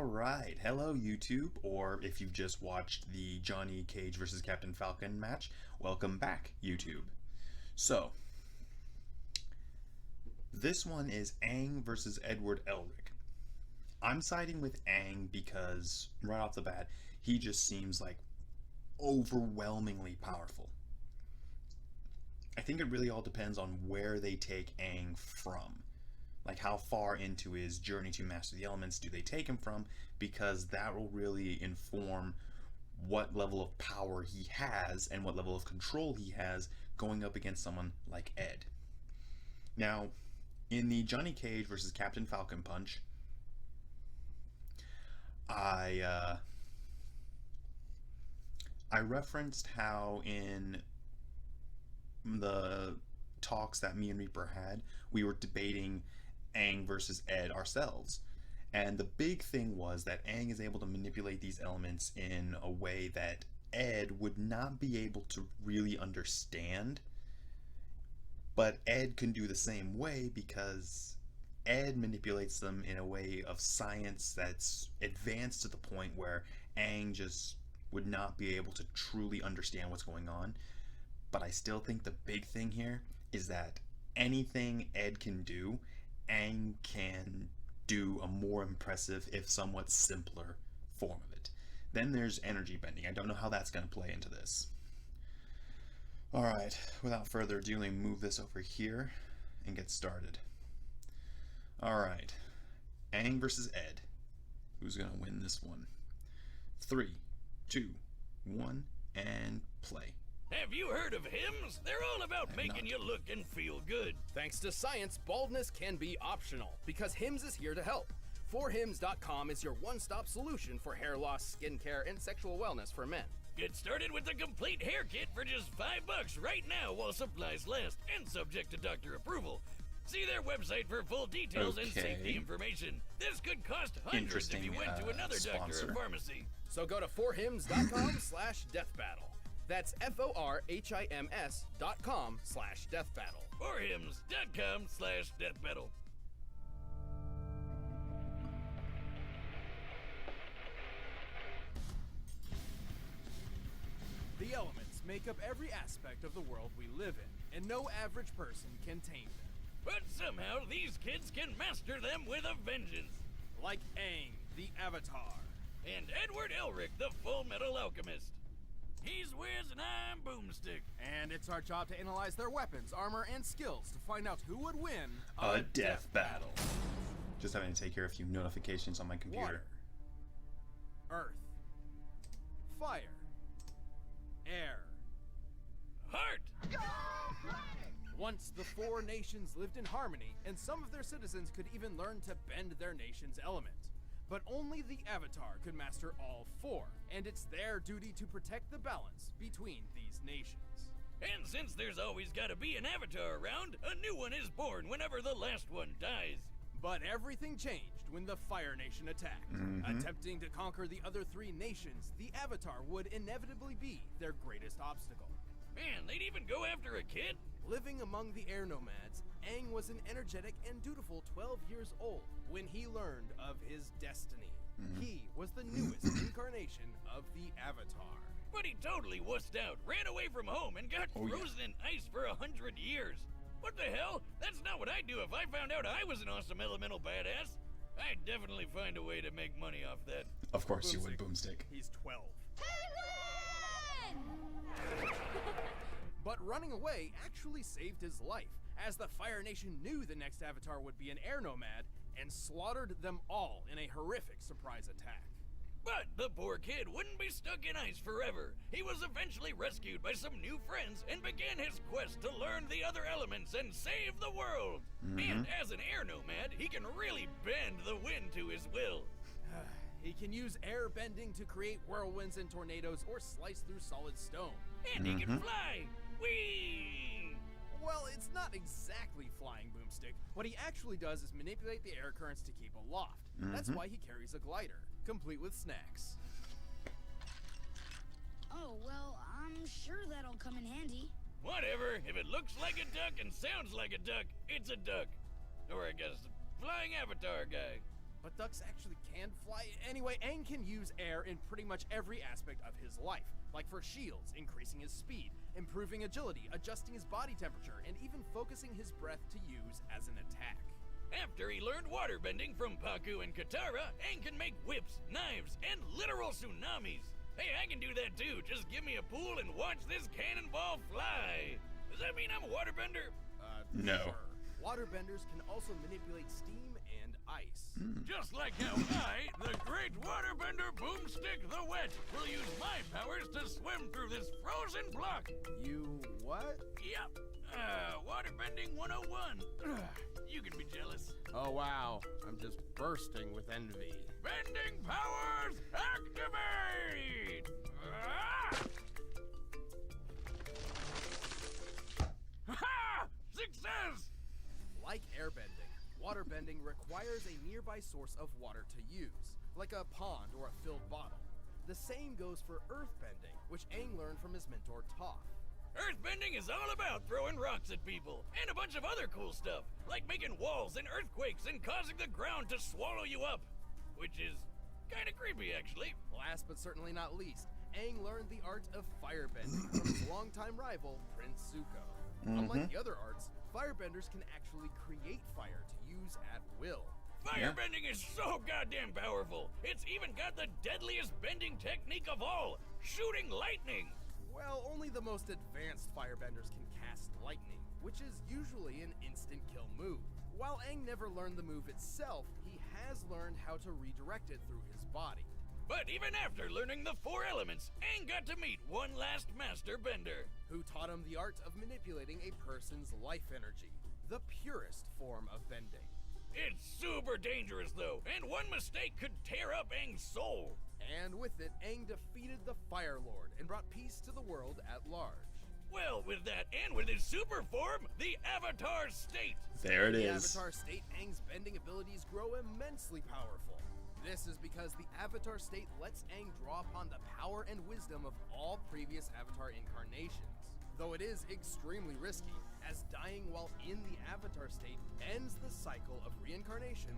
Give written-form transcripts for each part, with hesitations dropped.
Alright, hello YouTube, or if you've just watched the Johnny Cage vs. Captain Falcon match, welcome back YouTube. So, this one is Aang versus Edward Elric. I'm siding with Aang because, right off the bat, he just seems like overwhelmingly powerful. I think it really all depends on where they take Aang from. Like, how far into his journey to master the elements do they take him from, because that will really inform what level of power he has and what level of control he has going up against someone like Ed. Now, in the Johnny Cage versus Captain Falcon punch, I referenced how in the talks that me and Reaper had, we were debating Aang versus Ed ourselves. And the big thing was that Aang is able to manipulate these elements in a way that Ed would not be able to really understand. But Ed can do the same way because Ed manipulates them in a way of science that's advanced to the point where Aang just would not be able to truly understand what's going on. But I still think the big thing here is that anything Ed can do, Aang can do a more impressive, if somewhat simpler, form of it. Then there's energy bending. I don't know how that's going to play into this. Alright, without further ado, let me move this over here and get started. Alright, Aang versus Ed. Who's going to win this one? 3, 2, 1, and play. Have you heard of hymns? They're all about making you look and feel good. Thanks to science, baldness can be optional, because Hims is here to help. 4hims.com is your one-stop solution for hair loss, skincare, and sexual wellness for men. Get started with the complete hair kit for just $5 right now while supplies last and subject to doctor approval. See their website for full details and safety information. This could cost hundreds if you went to another doctor or pharmacy. So go to 4hims.com/deathbattle. That's FORHIMS.com/deathbattle. Forhims.com/deathbattle. The elements make up every aspect of the world we live in, and no average person can tame them. But somehow these kids can master them with a vengeance. Like Aang, the Avatar. And Edward Elric, the Full Metal Alchemist. He's Wiz and I'm Boomstick. And it's our job to analyze their weapons, armor, and skills to find out who would win a death battle. Just having to take care of a few notifications on my computer. Water, earth, fire, air, Heart. Once the 4 nations lived in harmony, and some of their citizens could even learn to bend their nation's element. But only the Avatar could master all 4, and it's their duty to protect the balance between these nations. And since there's always gotta be an Avatar around, a new one is born whenever the last one dies. But everything changed when the Fire Nation attacked. Attempting to conquer the other 3 nations, the Avatar would inevitably be their greatest obstacle. Man, they'd even go after a kid? Living among the air nomads, Aang was an energetic and dutiful 12 years old when he learned of his destiny. He was the newest incarnation of the Avatar. But he totally wussed out, ran away from home, and got frozen in ice for 100 years. What the hell? That's not what I'd do if I found out I was an awesome elemental badass. I'd definitely find a way to make money off that. Of course you would, Boomstick. He's 12. But running away actually saved his life, as the Fire Nation knew the next Avatar would be an air nomad and slaughtered them all in a horrific surprise attack. But the poor kid wouldn't be stuck in ice forever. He was eventually rescued by some new friends and began his quest to learn the other elements and save the world. And as an air nomad, he can really bend the wind to his will. He can use air bending to create whirlwinds and tornadoes or slice through solid stone. And he can fly. Whee! Well, it's not exactly flying, Boomstick. What he actually does is manipulate the air currents to keep aloft. That's why he carries a glider, complete with snacks. Oh, well, I'm sure that'll come in handy. Whatever. If it looks like a duck and sounds like a duck, it's a duck. Or I guess, flying avatar guy. But ducks actually can fly. Anyway, Aang can use air in pretty much every aspect of his life. Like for shields, increasing his speed, improving agility, adjusting his body temperature, and even focusing his breath to use as an attack. After he learned waterbending from Paku and Katara, Aang can make whips, knives, and literal tsunamis. Hey, I can do that too. Just give me a pool and watch this cannonball fly. Does that mean I'm a waterbender? No. Sure. Waterbenders can also manipulate steam and ice. Just like how I, the great waterbender Boomstick the Wet, will use my powers to swim through this frozen block. You what? Yep. Waterbending 101. You can be jealous. Oh wow, I'm just bursting with envy. Bending powers, activate! Ha! Success! Like airbending, waterbending requires a nearby source of water to use, like a pond or a filled bottle. The same goes for earthbending, which Aang learned from his mentor Toph. Earthbending is all about throwing rocks at people, and a bunch of other cool stuff, like making walls and earthquakes and causing the ground to swallow you up. Which is kinda creepy, actually. Last but certainly not least, Aang learned the art of firebending from his longtime rival, Prince Zuko. Unlike the other arts, firebenders can actually create fire to use at will. Firebending is so goddamn powerful. It's even got the deadliest bending technique of all, shooting lightning. Well, only the most advanced firebenders can cast lightning, which is usually an instant kill move. While Aang never learned the move itself, he has learned how to redirect it through his body. But even after learning the 4 elements, Aang got to meet one last master bender. Who taught him the art of manipulating a person's life energy, the purest form of bending. It's super dangerous though, and one mistake could tear up Aang's soul. And with it, Aang defeated the Fire Lord and brought peace to the world at large. Well, with that and with his super form, the Avatar State. There it In the is. Avatar State, Aang's bending abilities grow immensely powerful. This is because the Avatar State lets Aang draw upon the power and wisdom of all previous Avatar incarnations. Though it is extremely risky, as dying while in the Avatar State ends the cycle of reincarnation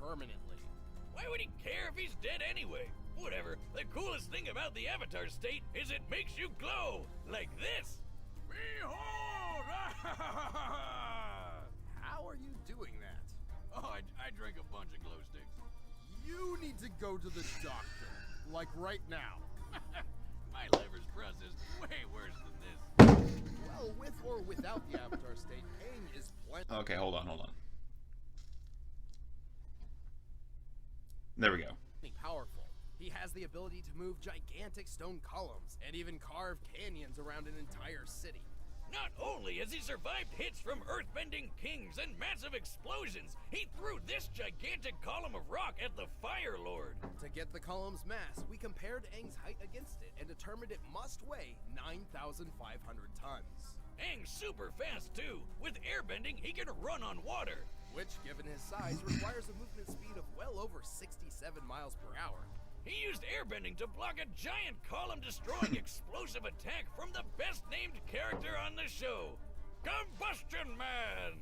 permanently. Why would he care if he's dead anyway? Whatever, the coolest thing about the Avatar State is it makes you glow, like this. Behold! How are you doing that? Oh, I drank a bunch of glow sticks. You need to go to the doctor, like right now. My liver's processed way worse than this. Well, with or without the Avatar State, Aang is plenty Okay, hold on. There we go. powerful. He has the ability to move gigantic stone columns and even carve canyons around an entire city. Not only has he survived hits from earthbending kings and massive explosions, he threw this gigantic column of rock at the Fire Lord. To get the column's mass, we compared Aang's height against it and determined it must weigh 9,500 tons. Aang's super fast too. With airbending, he can run on water. Which, given his size, requires a movement speed of well over 67 miles per hour. He used airbending to block a giant column-destroying explosive attack from the best-named character on the show, Combustion Man!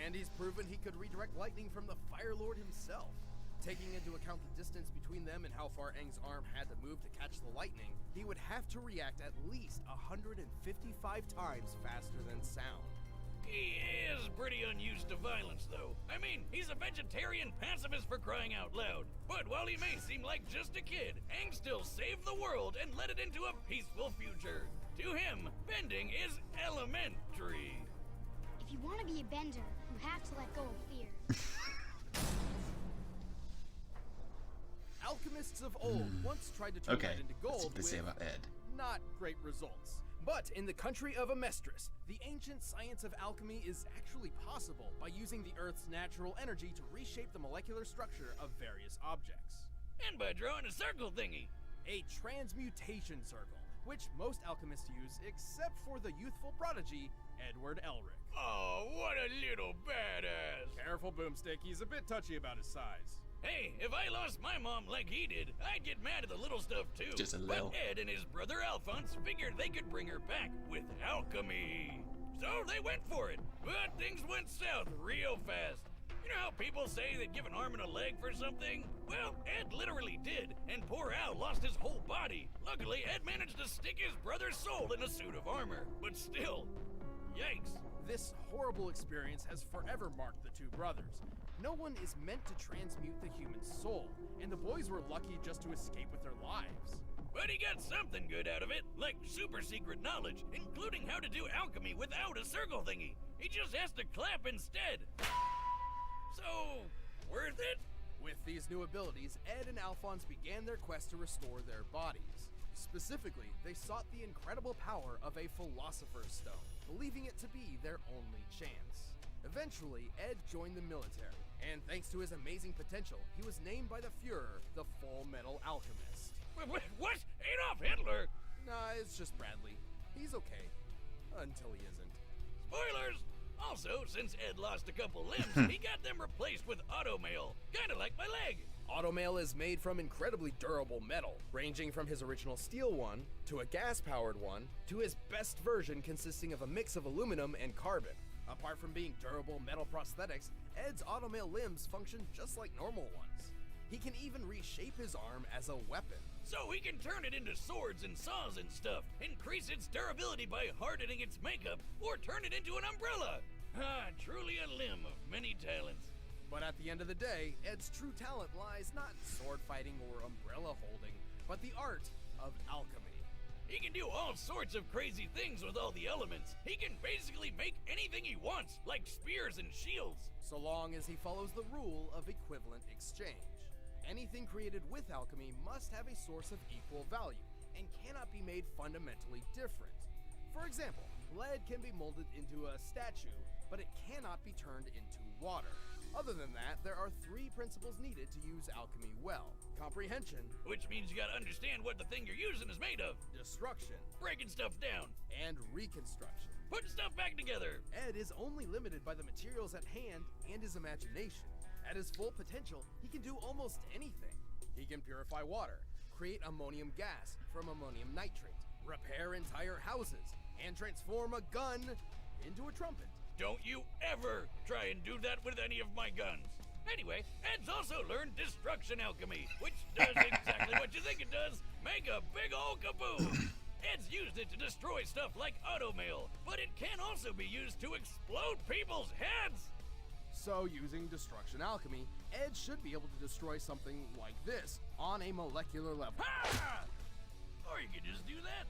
And he's proven he could redirect lightning from the Fire Lord himself. Taking into account the distance between them and how far Aang's arm had to move to catch the lightning, he would have to react at least 155 times faster than sound. He is pretty unused to violence, though. I mean, he's a vegetarian pacifist for crying out loud. But while he may seem like just a kid, Aang still saved the world and led it into a peaceful future. To him, bending is elementary. If you want to be a bender, you have to let go of fear. Alchemists of old once tried to turn Okay, lead into let's see gold what they say with about Ed. not great results. But in the country of Amestris, the ancient science of alchemy is actually possible by using the Earth's natural energy to reshape the molecular structure of various objects. And by drawing a circle thingy. A transmutation circle, which most alchemists use except for the youthful prodigy, Edward Elric. Oh, what a little badass. Careful, Boomstick, he's a bit touchy about his size. Hey, if I lost my mom like he did, I'd get mad at the little stuff too. Just a little. But Ed and his brother Alphonse figured they could bring her back with alchemy. So they went for it, but things went south real fast. You know how people say they give an arm and a leg for something? Well, Ed literally did, and poor Al lost his whole body. Luckily, Ed managed to stick his brother's soul in a suit of armor. But still, yikes. This horrible experience has forever marked the two brothers. No one is meant to transmute the human soul, and the boys were lucky just to escape with their lives. But he got something good out of it, like super secret knowledge, including how to do alchemy without a circle thingy. He just has to clap instead. So, worth it? With these new abilities, Ed and Alphonse began their quest to restore their bodies. Specifically, they sought the incredible power of a Philosopher's Stone, believing it to be their only chance. Eventually, Ed joined the military, and thanks to his amazing potential, he was named by the Fuhrer the Full Metal Alchemist. What? Adolf Hitler? Nah, it's just Bradley. He's okay. Until he isn't. Spoilers! Also, since Ed lost a couple limbs, he got them replaced with automail, kinda like my leg. Automail is made from incredibly durable metal, ranging from his original steel one, to a gas-powered one, to his best version consisting of a mix of aluminum and carbon. Apart from being durable metal prosthetics, Ed's automail limbs function just like normal ones. He can even reshape his arm as a weapon. So he can turn it into swords and saws and stuff, increase its durability by hardening its makeup, or turn it into an umbrella. Ah, truly a limb of many talents. But at the end of the day, Ed's true talent lies not in sword fighting or umbrella holding, but the art of alchemy. He can do all sorts of crazy things with all the elements. He can basically make anything he wants, like spears and shields. So long as he follows the rule of equivalent exchange. Anything created with alchemy must have a source of equal value, and cannot be made fundamentally different. For example, lead can be molded into a statue, but it cannot be turned into water. Other than that, there are 3 principles needed to use alchemy well. Comprehension, Which means you gotta understand what the thing you're using is made of. destruction, Breaking stuff down. and reconstruction. Putting stuff back together. Ed is only limited by the materials at hand and his imagination. At his full potential, he can do almost anything. He can purify water, create ammonium gas from ammonium nitrate, repair entire houses, and transform a gun into a trumpet. Don't you ever try and do that with any of my guns. Anyway, Ed's also learned destruction alchemy, which does exactly what you think it does, make a big ol' kaboom. Ed's used it to destroy stuff like automail, but it can also be used to explode people's heads. So, using destruction alchemy, Ed should be able to destroy something like this on a molecular level. Ha! Or you could just do that.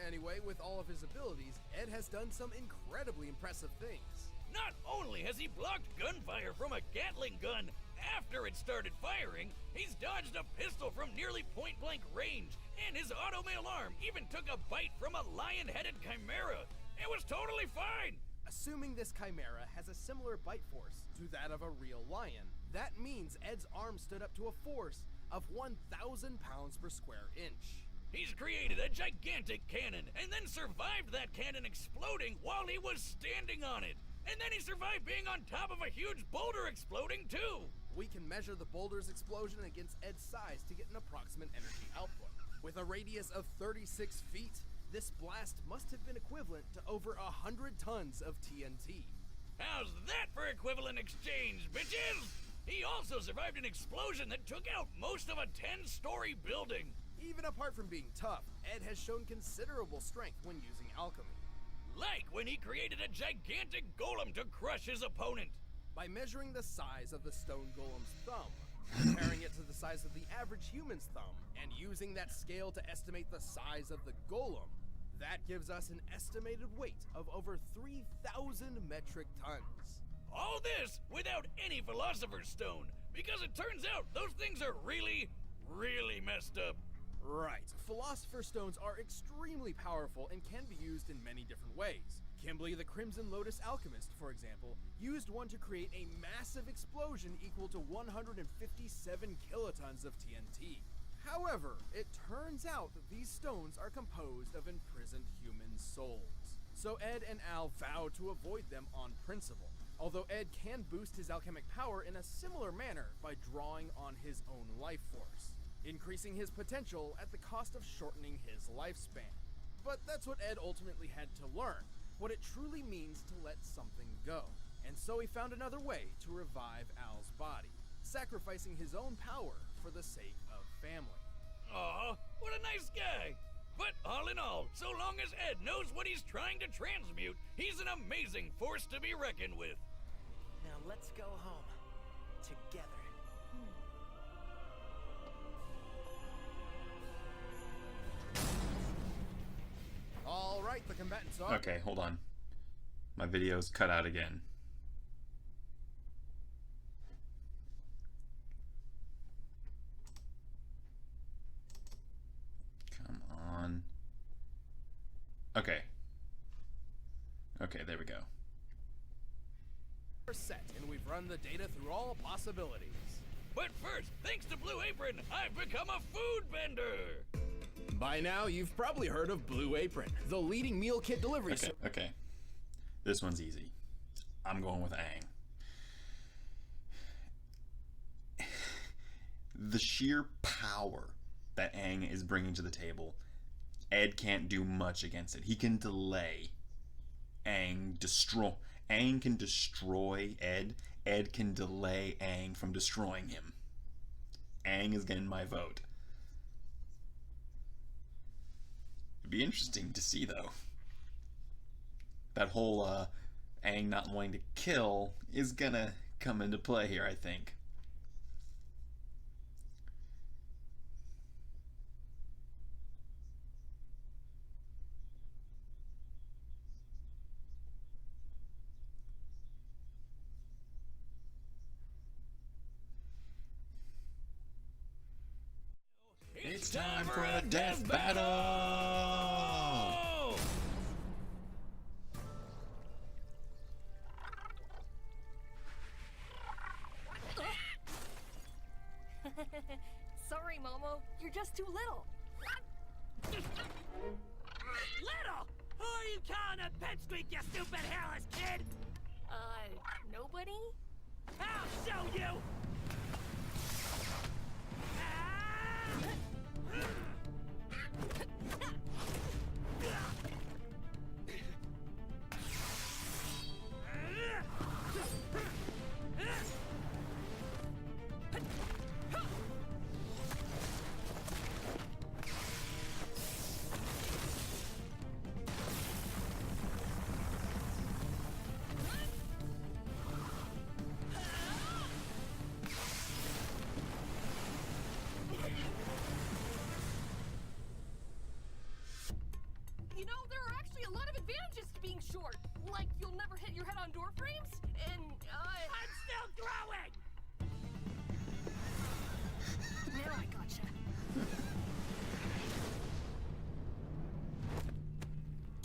Anyway, with all of his abilities, Ed has done some incredibly impressive things. Not only has he blocked gunfire from a Gatling gun after it started firing, he's dodged a pistol from nearly point-blank range, and his automail arm even took a bite from a lion-headed chimera. It was totally fine. Assuming this chimera has a similar bite force to that of a real lion, that means Ed's arm stood up to a force of 1,000 pounds per square inch. He's created a gigantic cannon, and then survived that cannon exploding while he was standing on it. And then he survived being on top of a huge boulder exploding too. We can measure the boulder's explosion against Ed's size to get an approximate energy output. With a radius of 36 feet, this blast must have been equivalent to over 100 tons of TNT. How's that for equivalent exchange, bitches? He also survived an explosion that took out most of a 10-story building. Even apart from being tough, Ed has shown considerable strength when using alchemy. Like when he created a gigantic golem to crush his opponent. By measuring the size of the stone golem's thumb, comparing it to the size of the average human's thumb, and using that scale to estimate the size of the golem, that gives us an estimated weight of over 3,000 metric tons. All this without any Philosopher's Stone, because it turns out those things are really, really messed up. Right. Philosopher's Stones are extremely powerful and can be used in many different ways. Kimberly the Crimson Lotus Alchemist, for example, used one to create a massive explosion equal to 157 kilotons of TNT. However, it turns out that these stones are composed of imprisoned human souls. So Ed and Al vowed to avoid them on principle. Although Ed can boost his alchemic power in a similar manner by drawing on his own life force, increasing his potential at the cost of shortening his lifespan. But that's what Ed ultimately had to learn, what it truly means to let something go. and so he found another way to revive Al's body, sacrificing his own power for the sake of family. Aw, what a nice guy. But all in all, so long as Ed knows what he's trying to transmute, he's an amazing force to be reckoned with. Now let's go home. Together. All right, the combatants are... Okay, hold on. My video's cut out again. Come on. Okay. Okay, there we go. set, and we've run the data through all possibilities. But first, thanks to Blue Apron, I've become a food vendor! By now, you've probably heard of Blue Apron, the leading meal kit delivery service. Okay. This one's easy. I'm going with Aang. The sheer power that Aang is bringing to the table, Ed can't do much against it. He can delay. Aang can destroy Ed. Ed can delay Aang from destroying him. Aang is getting my vote. It'd be interesting to see, though. That whole Aang not wanting to kill is gonna come into play here, I think. It's time for a death battle! Sorry, Momo. You're just too little. Little! Who are you calling a pipsqueak, you stupid hairless kid? Nobody? I'll show you! You know, there are actually a lot of advantages to being short. Like, you'll never hit your head on door frames, and, I'm still growing! Now I gotcha.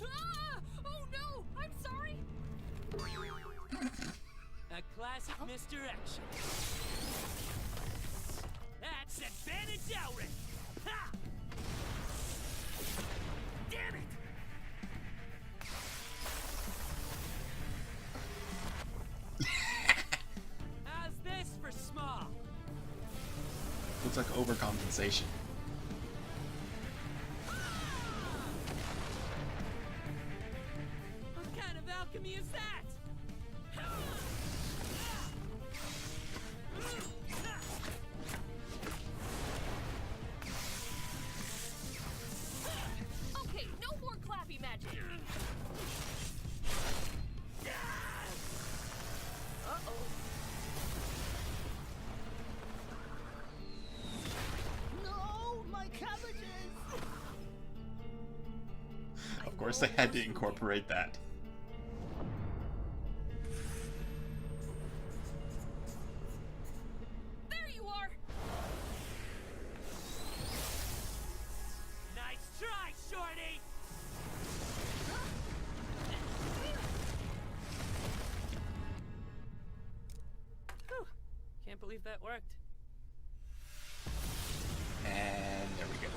Ah! Oh no! I'm sorry! A classic misdirection. That's advantage Elric! Ha! Damn it! How's this for small? Looks like overcompensation. What kind of alchemy is that? Okay, no more clappy magic. Uh-oh. No, my cabbages! Of course they had to incorporate that. There you are! Nice try, Shorty! Whew. Can't believe that worked. And there we go.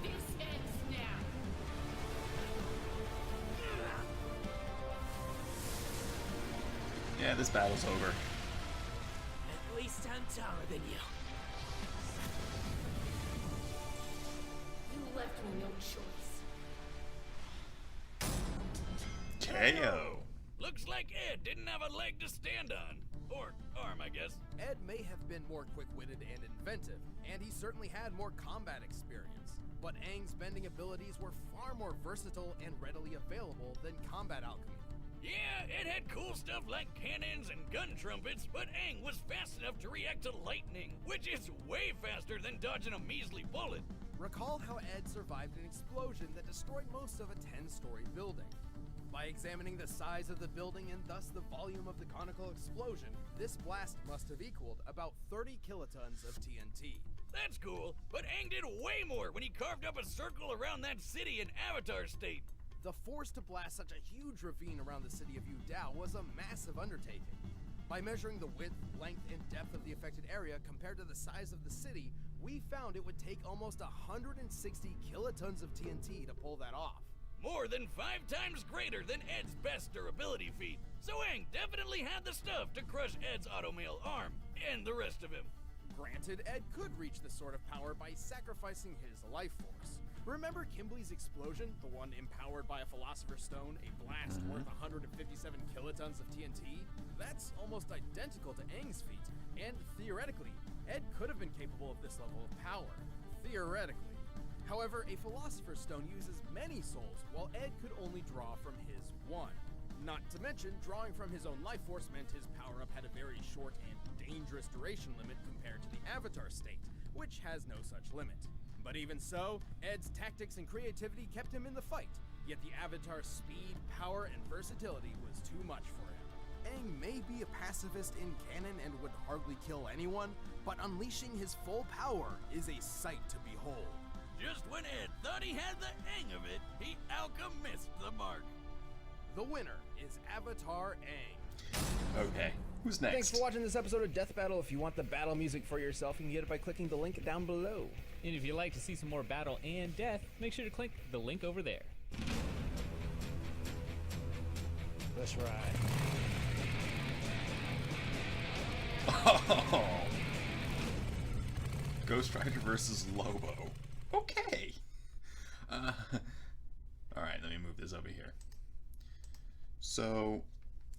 This ends now. Yeah, this battle's over. At least I'm taller than you. You left me no choice. KO. Looks like Ed didn't have a leg to stand on. Or arm, I guess. Ed may have been more quick-witted and inventive, and he certainly had more combat experience. But Aang's bending abilities were far more versatile and readily available than combat alchemy. Yeah, it had cool stuff like cannons and gun trumpets, but Aang was fast enough to react to lightning, which is way faster than dodging a measly bullet. Recall how Ed survived an explosion that destroyed most of a 10-story building. By examining the size of the building and thus the volume of the conical explosion, this blast must have equaled about 30 kilotons of TNT. That's cool, but Aang did way more when he carved up a circle around that city in Avatar State. The force to blast such a huge ravine around the city of Yu Dao was a massive undertaking. By measuring the width, length, and depth of the affected area compared to the size of the city, we found it would take almost 160 kilotons of TNT to pull that off. More than 5 times greater than Ed's best durability feat. So Aang definitely had the stuff to crush Ed's automail arm, and the rest of him. Granted, Ed could reach this sort of power by sacrificing his life force. Remember Kimbley's explosion, the one empowered by a Philosopher's Stone, a blast worth 157 kilotons of TNT? That's almost identical to Aang's feat, and theoretically, Ed could have been capable of this level of power. Theoretically. However, a Philosopher's Stone uses many souls, while Ed could only draw from his one. Not to mention, drawing from his own life force meant his power-up had a very short and dangerous duration limit compared to the Avatar state, which has no such limit. But even so, Ed's tactics and creativity kept him in the fight, yet the Avatar's speed, power, and versatility was too much for him. Aang may be a pacifist in canon and would hardly kill anyone, but unleashing his full power is a sight to behold. Just when Ed thought he had the hang of it, he alchemist the mark. The winner is Avatar Aang. Okay, who's next? Thanks for watching this episode of Death Battle. If you want the battle music for yourself, you can get it by clicking the link down below. And if you'd like to see some more battle and death, make sure to click the link over there. That's right. Oh. Ghost Rider versus Lobo. Okay. All right, let me move this over here. So,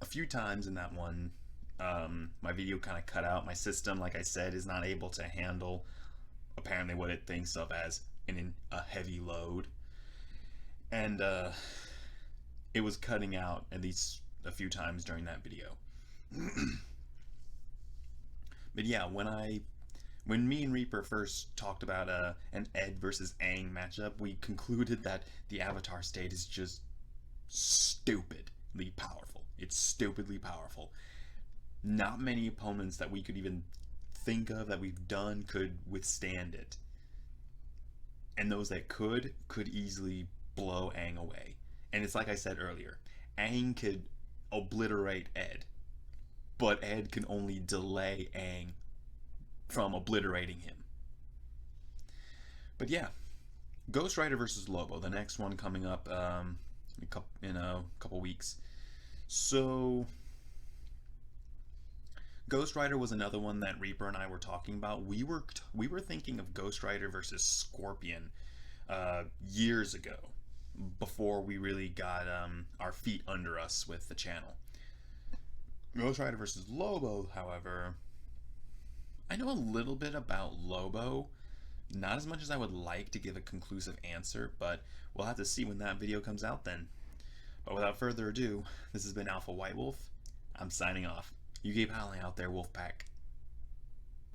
a few times in that one, my video kind of cut out. My system, like I said, is not able to handle apparently what it thinks of as a heavy load. And it was cutting out at least a few times during that video. But yeah, when me and Reaper first talked about an Ed versus Aang matchup, we concluded that the Avatar state is just stupidly powerful. It's stupidly powerful. Not many opponents that we could even think of that we've done could withstand it. And those that could easily blow Aang away. And it's like I said earlier, Aang could obliterate Ed, but Ed can only delay Aang from obliterating him. But yeah, Ghost Rider versus Lobo, the next one coming up in a couple weeks. So Ghost Rider was another one that Reaper and I were talking about. We were thinking of Ghost Rider versus Scorpion years ago, before we really got our feet under us with the channel. Ghost Rider versus Lobo, however, I know a little bit about Lobo, not as much as I would like to give a conclusive answer, but we'll have to see when that video comes out then. But without further ado, this has been Alpha White Wolf. I'm signing off. You keep howling out there, Wolfpack.